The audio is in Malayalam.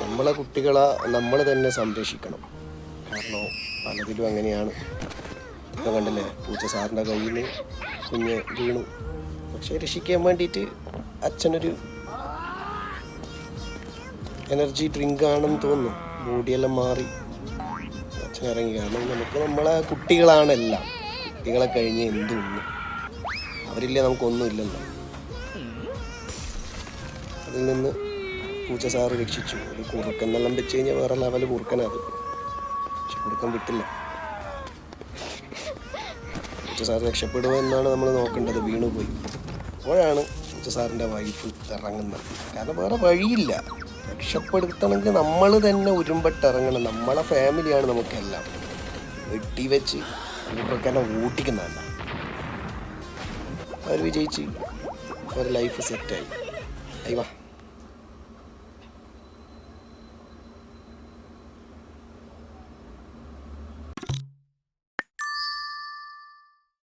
നമ്മളെ കുട്ടികളെ നമ്മൾ തന്നെ സംരക്ഷിക്കണം. കാരണം പലതിലും അങ്ങനെയാണ്. ഇപ്പം കണ്ടില്ലേ, പൂച്ച സാറിൻ്റെ കയ്യിൽ നിന്ന് കുഞ്ഞ് വീണു. പക്ഷെ രക്ഷിക്കാൻ വേണ്ടിയിട്ട് അച്ഛനൊരു എനർജി ഡ്രിങ്ക് ആണെന്ന് തോന്നുന്നു, ബോഡിയെല്ലാം മാറി അച്ഛൻ ഇറങ്ങി. കാരണം നമുക്ക് നമ്മളെ കുട്ടികളാണെല്ലാം. കുട്ടികളെ കഴിഞ്ഞ് എന്തുണ്ട്, അവരില്ലേ നമുക്കൊന്നുമില്ലല്ലോ. അതിൽ നിന്ന് പൂച്ച സാറ് രക്ഷിച്ചു. ഒരു കുറുക്കെന്നെല്ലാം വെച്ച് കഴിഞ്ഞാൽ വേറെ ലെവൽ കുറുക്കനത്. പക്ഷെ കുറുക്കൻ വിട്ടില്ല. പൂച്ച സാറ് രക്ഷപ്പെടുമോ എന്നാണ് നമ്മൾ നോക്കേണ്ടത്. വീണുപോയി. അപ്പോഴാണ് പൂച്ച സാറിൻ്റെ വൈഫ് ഇറങ്ങുന്നത്. കാരണം വേറെ വഴിയില്ല. രക്ഷപ്പെടുത്തണമെങ്കിൽ നമ്മൾ തന്നെ ഉരുമ്പട്ടിറങ്ങണം. നമ്മളെ ഫാമിലിയാണ് നമുക്കെല്ലാം. വെട്ടി വെച്ച് കുറുക്കനെ ഓട്ടിക്കുന്നതല്ല. അവർ വിജയിച്ച് ഒരു ലൈഫ് സെറ്റായി. അയ്യോ.